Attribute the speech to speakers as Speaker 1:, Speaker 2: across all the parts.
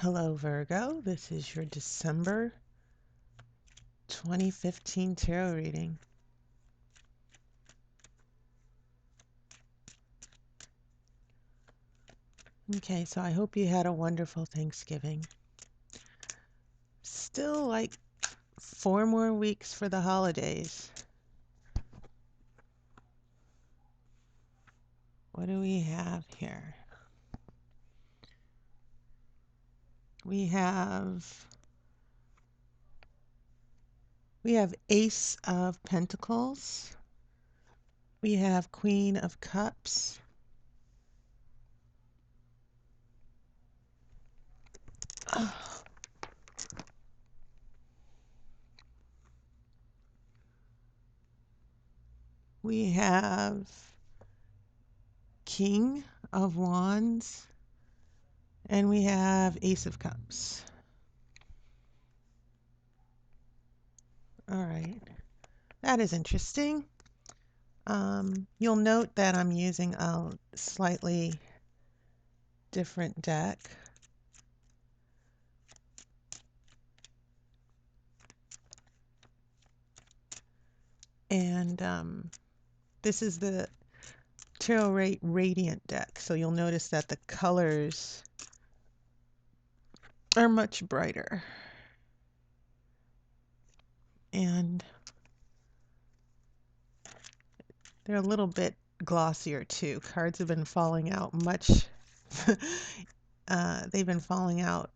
Speaker 1: Hello, Virgo. This is your December 2015 tarot reading. Okay, so I hope you had a wonderful Thanksgiving. Still like 4 more weeks for the holidays. What do we have here? We have Ace of Pentacles. We have Queen of Cups. We have King of Wands. And we have Ace of Cups. All right. That is interesting. You'll note that I'm using a slightly different deck. And this is the Tarot Radiant deck. So you'll notice that the colors are much brighter. And they're a little bit glossier too. Cards have been falling out much, they've been falling out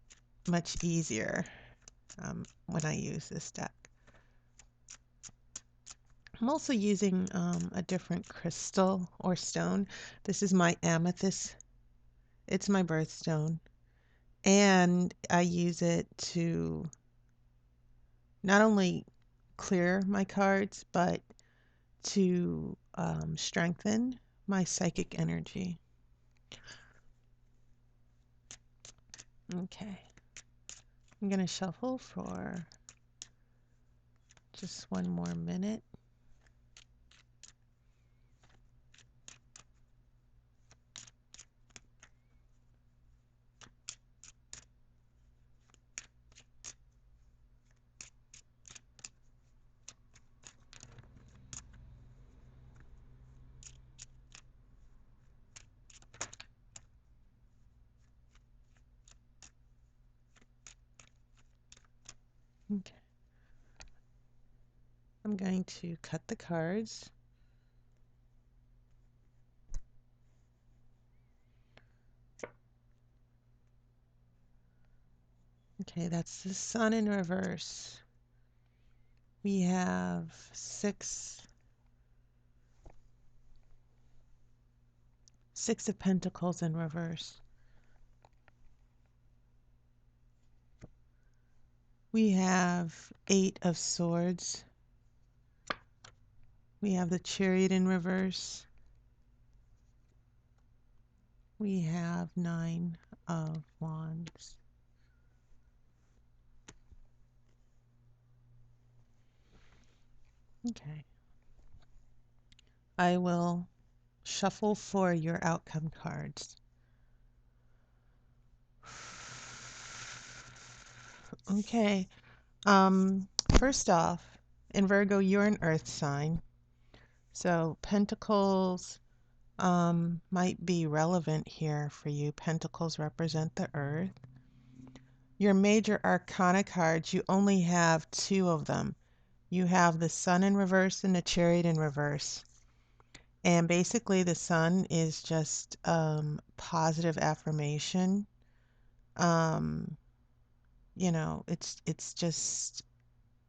Speaker 1: much easier when I use this deck. I'm also using a different crystal or stone. This is my amethyst. It's my birthstone. And I use it to not only clear my cards, but to strengthen my psychic energy. Okay. I'm going to shuffle for just one more minute. Okay. I'm going to cut the cards. Okay, that's the Sun in reverse. We have Six of Pentacles in reverse. We have Eight of Swords. We have the Chariot in reverse. We have Nine of Wands. Okay. I will shuffle for your outcome cards. Okay. First off, in Virgo, you're an earth sign. So Pentacles might be relevant here for you. Pentacles represent the earth. Your major arcana cards, you only have 2 of them. You have the Sun in reverse and the Chariot in reverse. And basically the Sun is just positive affirmation. You know, it's just,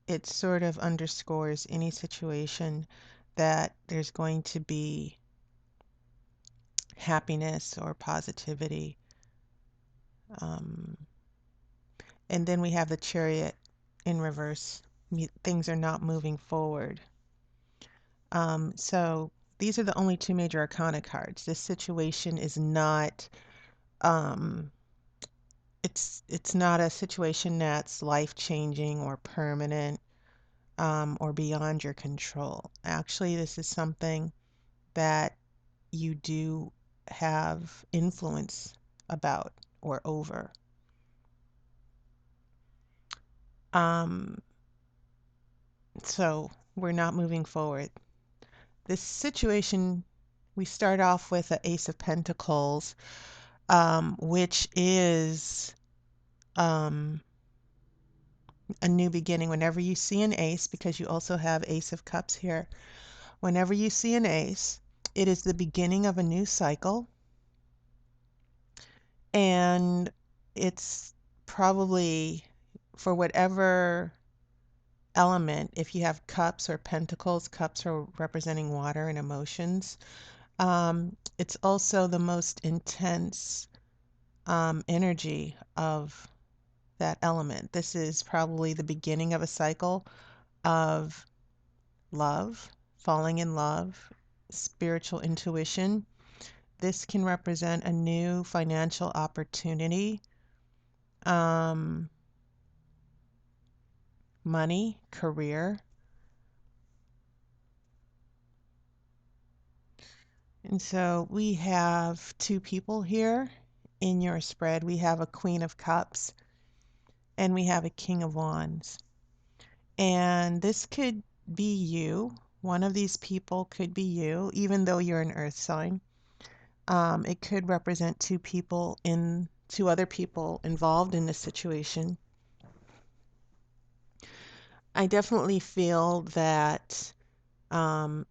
Speaker 1: it sort of underscores any situation that there's going to be happiness or positivity. And then we have the Chariot in reverse. Things are not moving forward. So these are the only 2 major arcana cards. This situation is not, it's not a situation that's life-changing or permanent, or beyond your control. Actually, this is something that you do have influence about or over. Um, so we're not moving forward. This situation, we start off with the Ace of Pentacles, which is um, a new beginning. Whenever you see an ace, because you also have Ace of Cups here, whenever you see an ace, it is the beginning of a new cycle, and it's probably for whatever element. If you have cups or pentacles, cups are representing water and emotions. It's also the most intense energy of that element. This is probably the beginning of a cycle of love, falling in love, spiritual intuition. This can represent a new financial opportunity, um, money, career. And so we have two people here in your spread. We have a Queen of Cups and we have a King of Wands. And this could be you. One of these people could be you, even though you're an earth sign. It could represent two other people involved in this situation. I definitely feel that um,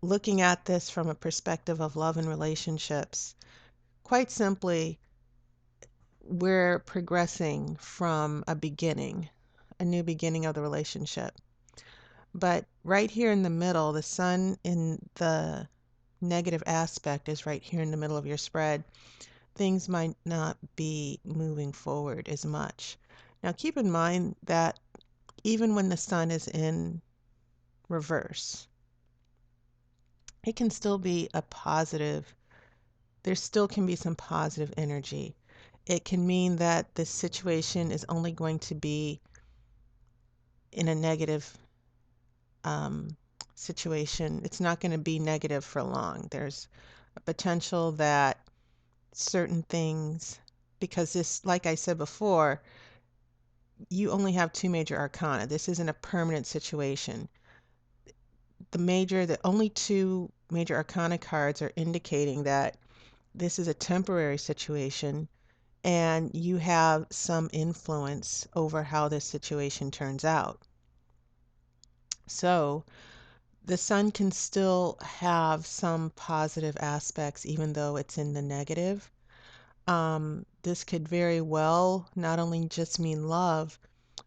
Speaker 1: looking at this from a perspective of love and relationships, quite simply, we're progressing from a new beginning of the relationship. But right here in the middle, the sun in the negative aspect is right here in the middle of your spread. Things might not be moving forward as much. Now, keep in mind that even when the sun is in reverse, it can still be a positive. There still can be some positive energy. It can mean that this situation is only going to be in a negative um, situation. It's not going to be negative for long. There's a potential that certain things, because this, like I said before, you only have two major arcana. This isn't a permanent situation. The only two major arcana cards are indicating that this is a temporary situation and you have some influence over how this situation turns out. So the sun can still have some positive aspects even though it's in the negative. This could very well not only just mean love,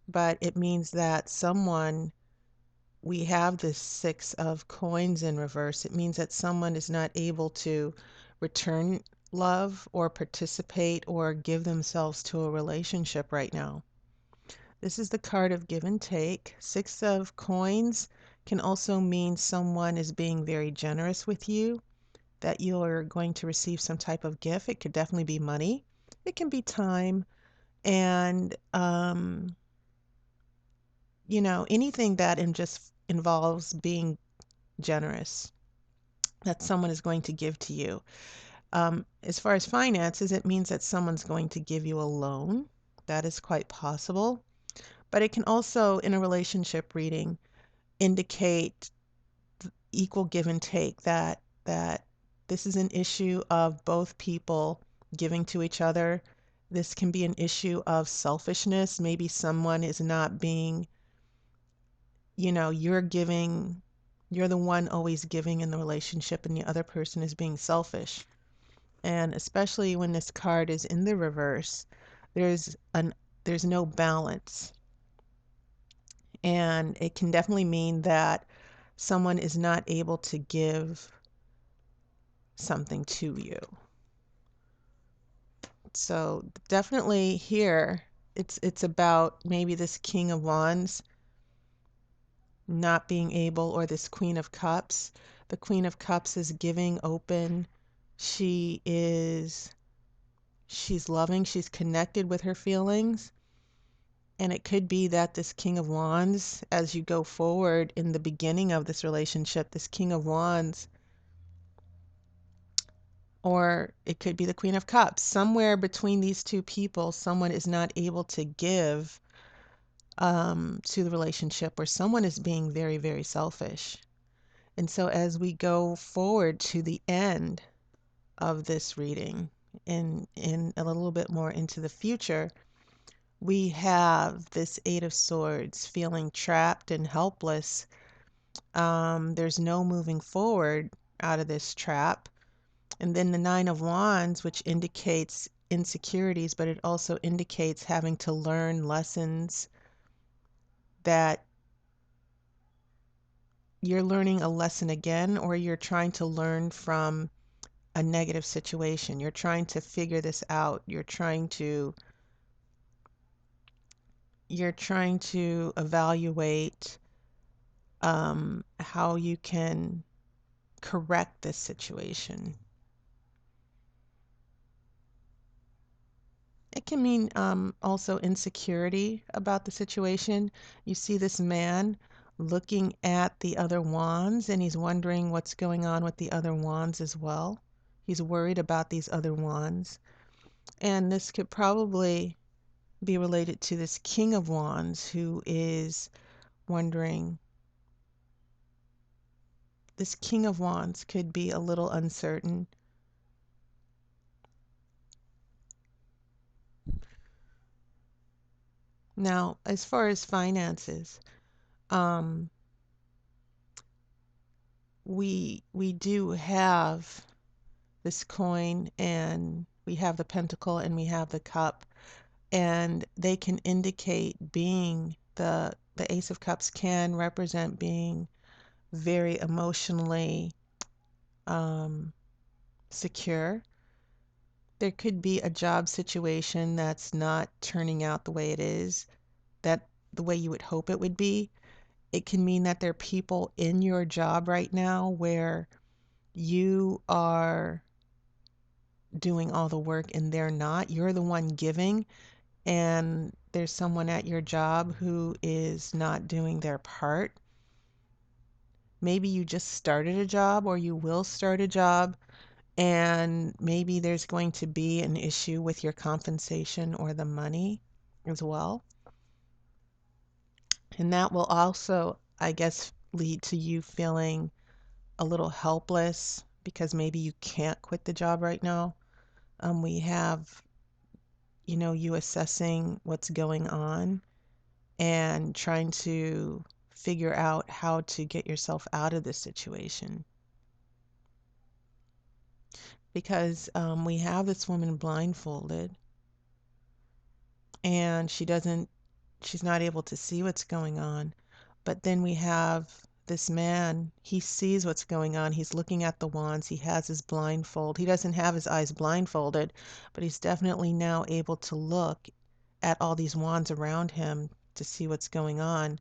Speaker 1: but it means that we have this Six of Coins in reverse. It means that someone is not able to return love or participate or give themselves to a relationship right now. This is the card of give and take. Six of Coins can also mean someone is being very generous with you, that you're going to receive some type of gift. It could definitely be money. It can be time. And, anything that just involves being generous that someone is going to give to you. As far as finances, it means that someone's going to give you a loan. That is quite possible. But it can also, in a relationship reading, indicate equal give and take, that this is an issue of both people giving to each other. This can be an issue of selfishness. Maybe someone is not being, you're the one always giving in the relationship and the other person is being selfish. And especially when this card is in the reverse, there's an there's no balance. And it can definitely mean that someone is not able to give something to you. So definitely here it's about maybe this King of Wands not being able, or this Queen of Cups. The Queen of Cups is giving, open. She's loving, she's connected with her feelings. And it could be that this King of Wands, as you go forward in the beginning of this relationship, this King of Wands, or it could be the Queen of Cups, somewhere between these two people, someone is not able to give to the relationship, where someone is being very, very selfish. And so as we go forward to the end of this reading and in a little bit more into the future, we have this Eight of Swords feeling trapped and helpless. There's no moving forward out of this trap. And then the Nine of Wands, which indicates insecurities, but it also indicates having to learn lessons, that you're learning a lesson again, or you're trying to learn from a negative situation. You're trying to figure this out. You're trying to evaluate how you can correct this situation. It can mean also insecurity about the situation. You see this man looking at the other wands, and he's wondering what's going on with the other wands as well. He's worried about these other wands. And this could probably be related to this King of Wands, who is wondering. This King of Wands could be a little uncertain. Now, as far as finances, um, we do have this coin, and we have the pentacle, and we have the cup, and they can indicate being the Ace of Cups can represent being very emotionally um, secure. There could be a job situation that's not turning out the way it is, that the way you would hope it would be. It can mean that there are people in your job right now where you are doing all the work and they're not. You're the one giving, and there's someone at your job who is not doing their part. Maybe you just started a job, or you will start a job, and maybe there's going to be an issue with your compensation or the money as well. And that will also, I guess, lead to you feeling a little helpless because maybe you can't quit the job right now. We have, you assessing what's going on and trying to figure out how to get yourself out of this situation. Because we have this woman blindfolded, and she's not able to see what's going on. But then we have this man, he sees what's going on. He's looking at the wands. He has his blindfold. He doesn't have his eyes blindfolded, but he's definitely now able to look at all these wands around him to see what's going on.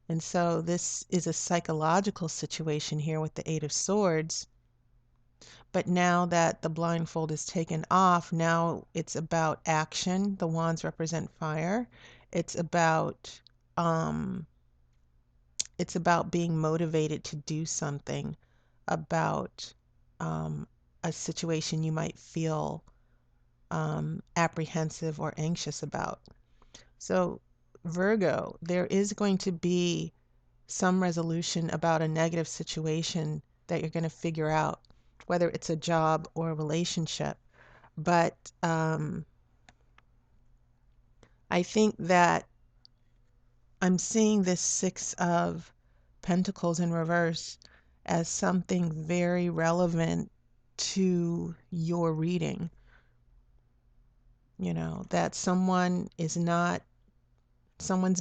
Speaker 1: And so this is a psychological situation here with the Eight of Swords. But now that the blindfold is taken off, now it's about action. The wands represent fire. It's about um, it's about being motivated to do something, about a situation you might feel apprehensive or anxious about. So, Virgo, there is going to be some resolution about a negative situation that you're going to figure out, whether it's a job or a relationship. But I think that I'm seeing this Six of Pentacles in reverse as something very relevant to your reading. That someone's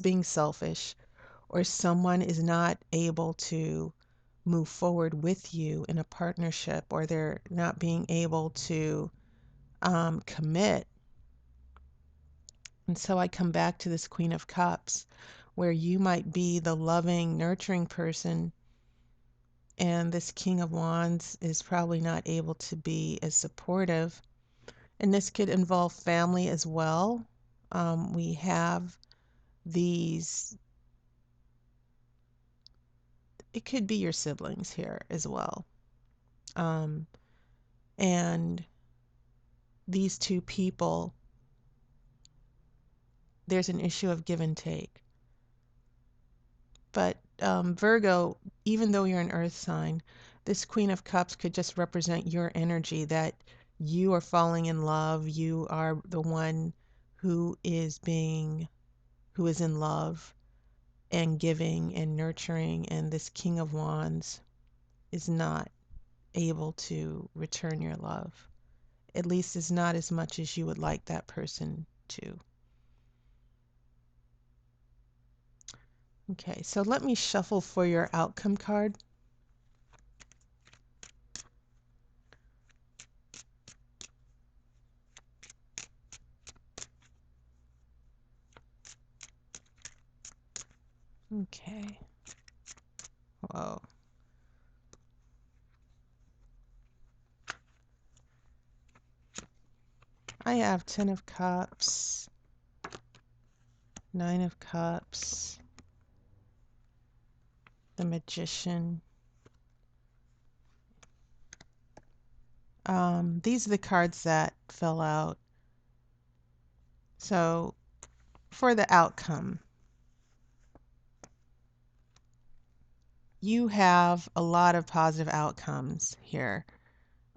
Speaker 1: being selfish, or someone is not able to move forward with you in a partnership, or they're not being able to commit. And so I come back to this Queen of Cups, where you might be the loving, nurturing person, and this King of Wands is probably not able to be as supportive. And this could involve family as well. We have these, it could be your siblings here as well. Um, and these two people, there's an issue of give and take. But Virgo, even though you're an earth sign, this Queen of Cups could just represent your energy that you are falling in love. You are the one who is who is in love and giving and nurturing, and this King of Wands is not able to return your love. At least it's not as much as you would like that person to. Okay, so let me shuffle for your outcome card. Okay. Whoa. I have 10 of Cups, 9 of Cups, the Magician. These are the cards that fell out. So for the outcome, you have a lot of positive outcomes here.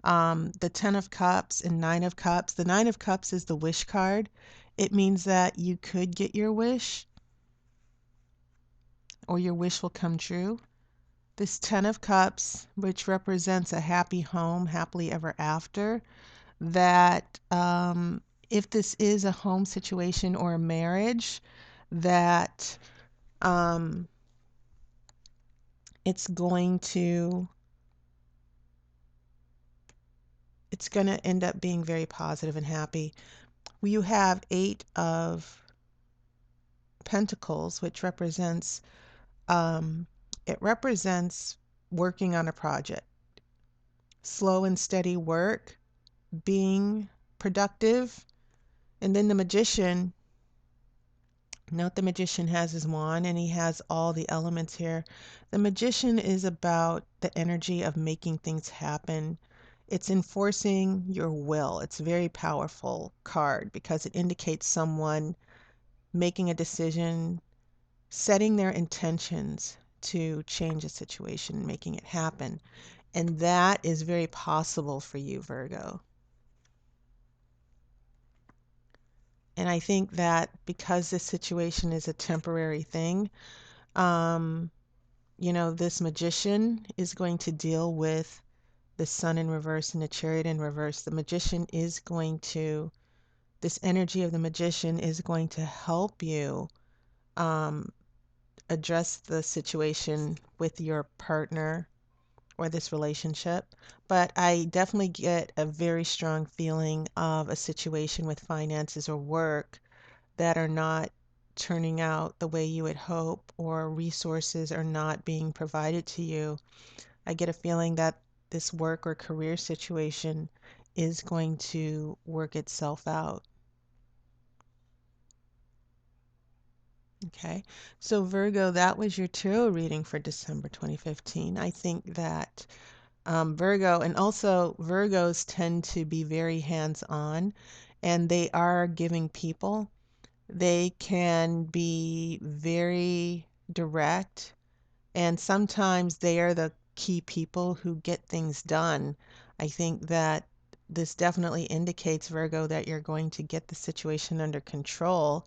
Speaker 1: The 10 of Cups and 9 of Cups. The 9 of Cups is the wish card. It means that you could get your wish or your wish will come true. This 10 of Cups, which represents a happy home, happily ever after, that if this is a home situation or a marriage, that um, it's going to end up being very positive and happy. You have 8 of Pentacles, which represents it represents working on a project, slow and steady work, being productive. And then the Magician, note the Magician has his wand and he has all the elements here. The Magician is about the energy of making things happen. It's enforcing your will. It's a very powerful card because it indicates someone making a decision, setting their intentions to change a situation, making it happen. And that is very possible for you, Virgo. And I think that because this situation is a temporary thing, um, this Magician is going to deal with the Sun in reverse and the Chariot in reverse. The Magician is going to, this energy of the Magician is going to help you um, address the situation with your partner or this relationship. But I definitely get a very strong feeling of a situation with finances or work that are not turning out the way you would hope, or resources are not being provided to you. I get a feeling that this work or career situation is going to work itself out. Okay, so Virgo, that was your tarot reading for December 2015. I think that Virgo, and also Virgos tend to be very hands-on, and they are giving people. They can be very direct, and sometimes they are the key people who get things done. I think that this definitely indicates, Virgo, that you're going to get the situation under control.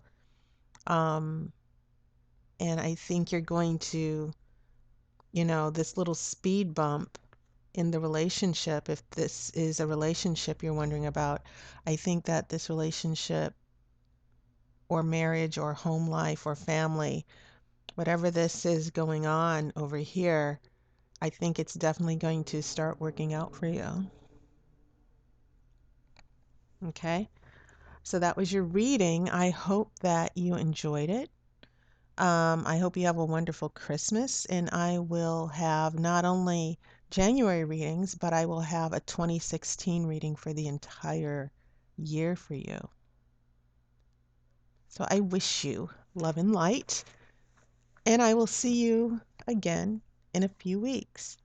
Speaker 1: Um, and I think you're going to, this little speed bump in the relationship, if this is a relationship you're wondering about, I think that this relationship or marriage or home life or family, whatever this is going on over here, I think it's definitely going to start working out for you. Okay, so that was your reading. I hope that you enjoyed it. I hope you have a wonderful Christmas, and I will have not only January readings, but I will have a 2016 reading for the entire year for you. So I wish you love and light, and I will see you again in a few weeks.